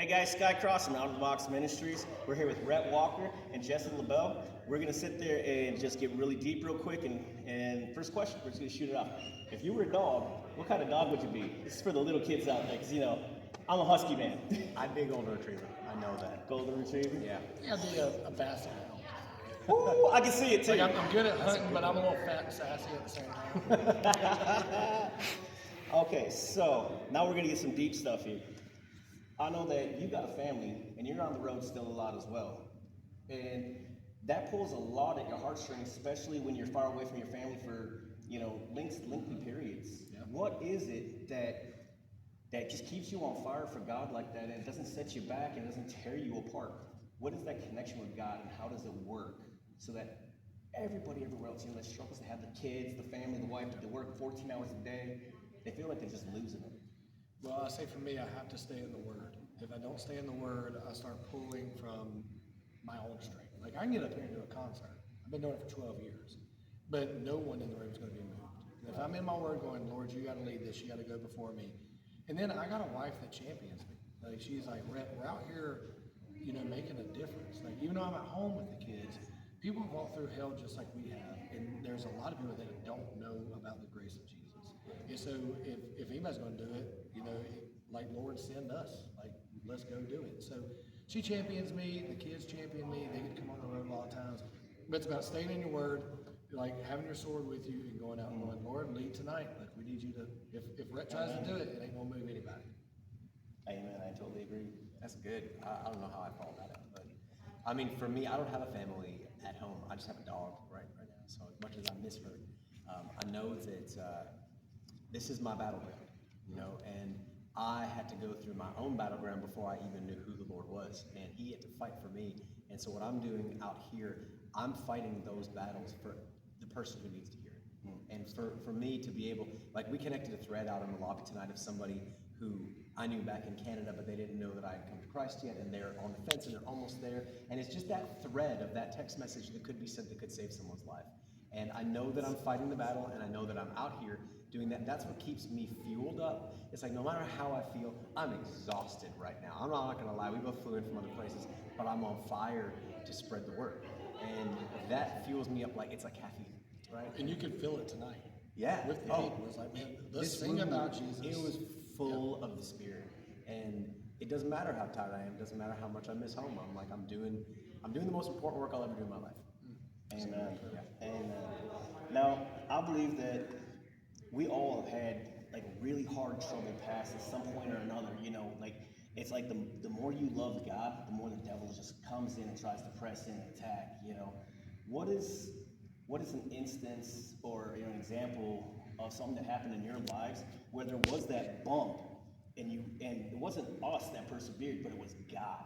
Hey guys, Sky Cross from Out of the Box Ministries. We're here with Rhett Walker and Jesse Labelle. We're going to sit there and just get really deep real quick. And first question, we're just going to shoot it off. If you were a dog, what kind of dog would you be? This is for the little kids out there, because, you know, I'm a husky man. I'd be a golden retriever. I know that. Golden retriever? Yeah. Yeah, I'd be a basset hound. Ooh, I can see it too. Like I'm good at hunting, but I'm a little fat and sassy at the same time. Okay, so now we're going to get some deep stuff here. I know that you got a family and you're on the road still a lot as well. And that pulls a lot at your heartstrings, especially when you're far away from your family for, you know, lengthy periods. Yep. What is it that just keeps you on fire for God like that, and it doesn't set you back and it doesn't tear you apart? What is that connection with God, and how does it work so that everybody everywhere else, you know, that struggles to have the kids, the family, the wife, they work 14 hours a day, they feel like they're just losing it? Well, I say for me, I have to stay in the Word. If I don't stay in the Word, I start pulling from my own strength. Like, I can get up here and do a concert. I've been doing it for 12 years. But no one in the room is going to be moved. And if I'm in my Word going, Lord, you got to lead this, you got to go before me. And then I got a wife that champions me. Like, she's like, Rhett, we're out here, you know, making a difference. Like, even though I'm at home with the kids, people have walked through hell just like we have. And there's a lot of people that don't know about the grace of Jesus. And so if anybody's going to do it, you know, like, Lord, send us. Like, let's go do it. So she champions me. The kids champion me. They get to come on the road a lot of times. But it's about staying in your Word, like having your sword with you and going out and going, Lord, lead tonight. Like, we need you to, if Rhett tries to do it, it ain't going to move anybody. Amen. I totally agree. That's good. I don't know how I follow that up, but I mean, for me, I don't have a family at home. I just have a dog right now. So as much as I miss her, I know that this is my battleground, you know, and I had to go through my own battleground before I even knew who the Lord was, and He had to fight for me. And so what I'm doing out here, I'm fighting those battles for the person who needs to hear it. And for me to be able, like, we connected a thread out in the lobby tonight of somebody who I knew back in Canada, but they didn't know that I had come to Christ yet, and they're on the fence and they're almost there. And it's just that thread of that text message that could be sent that could save someone's life. And I know that I'm fighting the battle, and I know that I'm out here doing that. That's what keeps me fueled up. It's like, no matter how I feel, I'm exhausted right now. I'm not gonna lie, we both flew in from other places, but I'm on fire to spread the word. And that fuels me up like it's like caffeine, right? And you could feel it tonight. Yeah. With the people. It was like, man, let's sing about Jesus. It was full of the Spirit. And it doesn't matter how tired I am, it doesn't matter how much I miss home. I'm like, I'm doing the most important work I'll ever do in my life. Amen. Yeah. Amen. Now, I believe that we all have had like really hard trouble past at some point or another. You know, like, it's like the more you love God, the more the devil just comes in and tries to press in and attack. You know, what is an instance or, you know, an example of something that happened in your lives where there was that bump and it wasn't us that persevered, but it was God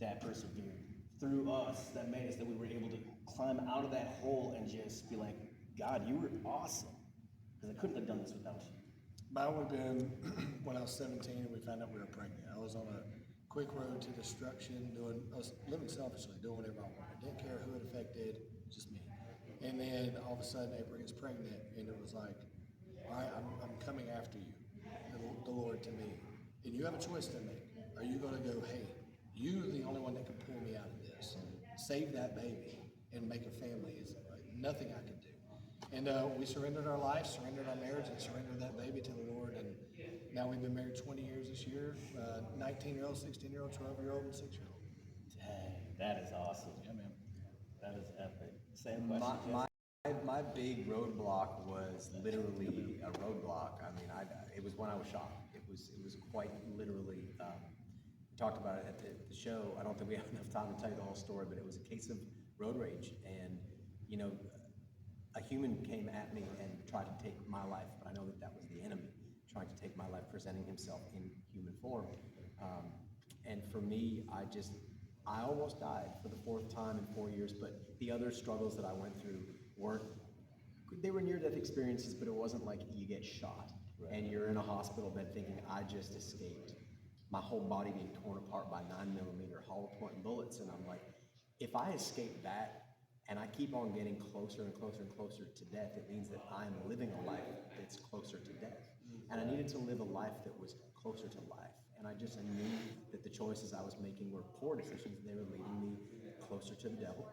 that persevered through us, that made us, that we were able to climb out of that hole and just be like, God, you were awesome, because I couldn't have done this without you. Mine would have been when I was 17 and we found out we were pregnant. I was on a quick road to destruction, I was living selfishly, doing whatever I wanted. Didn't care who it affected, just me. And then all of a sudden April gets pregnant, and it was like, all right, I'm coming after you, the Lord to me. And you have a choice to make. Are you going to go, hey, you're the only one that can pull me out of this, save that baby, and make a family? Is like nothing I could do. And we surrendered our life, surrendered our marriage, and surrendered that baby to the Lord. And now we've been married 20 years this year, 19-year-old, 16-year-old, 12-year-old, and 6-year-old. Dang, that is awesome. Yeah, man. That is epic. Same question. My big roadblock was literally a roadblock. I mean, it was when I was shot. It was quite literally. We talked about it at the show. I don't think we have enough time to tell you the whole story, but it was a case of road rage, and you know, a human came at me and tried to take my life, but I know that was the enemy trying to take my life, presenting himself in human form. And for me, I almost died for the 4th time in 4 years, but the other struggles that I went through they were near-death experiences, but it wasn't like you get shot and you're in a hospital bed thinking, I just escaped. My whole body being torn apart by 9mm hollow point bullets, and I'm like, if I escape that and I keep on getting closer and closer and closer to death, it means that I'm living a life that's closer to death. and I needed to live a life that was closer to life. And I knew that the choices I was making were poor decisions. They were leading me closer to the devil,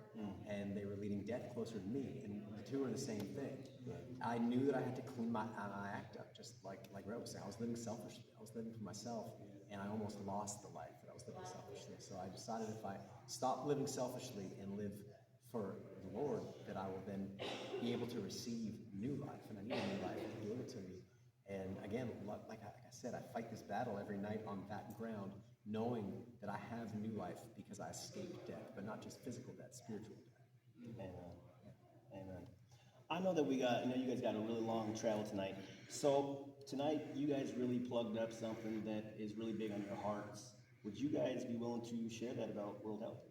and they were leading death closer to me, and the two are the same thing. I knew that I had to clean my act up, just like Rhett was saying. I was living selfishly. I was living for myself, and I almost lost the life that I was living selfishly. So I decided if I stop living selfishly and live for the Lord, that I will then be able to receive new life, and I need a new life to give it to me. And again, like I said, I fight this battle every night on that ground, knowing that I have new life because I escaped death, but not just physical death, spiritual death. Amen. Amen. I know that you guys got a really long travel tonight. So tonight, you guys really plugged up something that is really big on your hearts. Would you guys be willing to share that about World Health?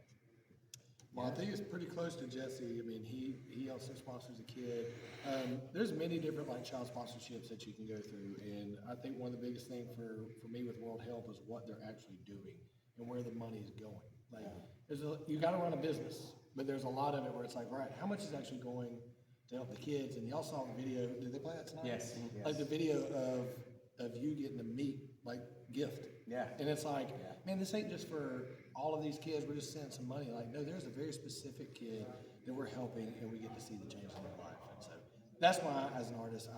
Well, I think it's pretty close to Jesse. I mean, he also sponsors a kid. There's many different like child sponsorships that you can go through, and I think one of the biggest things for me with World Health is what they're actually doing and where the money is going. Like, you got to run a business, but there's a lot of it where it's like, right, how much is actually going to help the kids? And y'all saw the video. Did they play that tonight? Yes. Like the video of you getting a meat like gift. Yeah. And it's like, man, this ain't just for all of these kids. We're just sending some money. Like, no, there's a very specific kid that we're helping, and we get to see the change in their life. And so that's why, as an artist,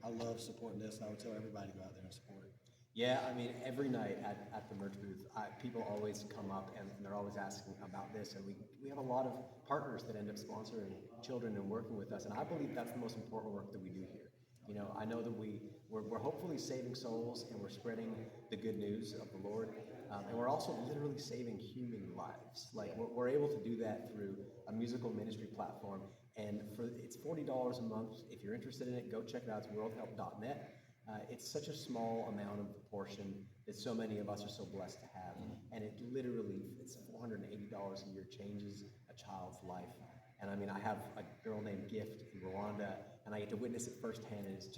I love supporting this, and I would tell everybody to go out there and support it. Yeah, I mean, every night at the merch booth, people always come up and they're always asking about this, and we have a lot of partners that end up sponsoring children and working with us, and I believe that's the most important work that we do here. You know, I know that we're hopefully saving souls, and we're spreading the good news of the Lord, and we're also literally saving human lives. Like, we're able to do that through a musical ministry platform, and it's $40 a month. If you're interested in it, go check it out. It's worldhelp.net. It's such a small amount of the portion that so many of us are so blessed to have, and it's $480 a year changes a child's life. And I mean, I have a girl named Gift in Rwanda, and I get to witness it firsthand, and it's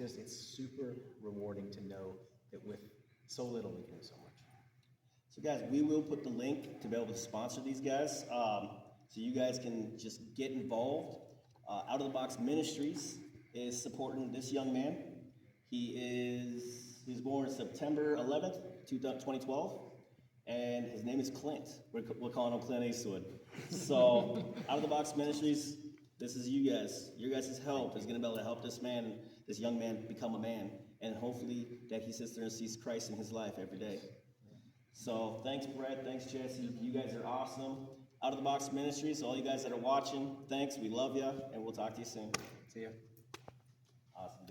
super rewarding to know that with so little we can do so much. So guys, we will put the link to be able to sponsor these guys, so you guys can just get involved. Out of the Box Ministries is supporting this young man. He was born September 11th, 2012, and his name is Clint. We're calling him Clint Eastwood. So, Out of the Box Ministries, this is you guys. Your guys' help is going to be able to help this young man, become a man, and hopefully that he sits there and sees Christ in his life every day. So, thanks, Brett. Thanks, Jesse. You guys are awesome. Out of the Box Ministries, all you guys that are watching, thanks. We love you, and we'll talk to you soon. See ya. Awesome.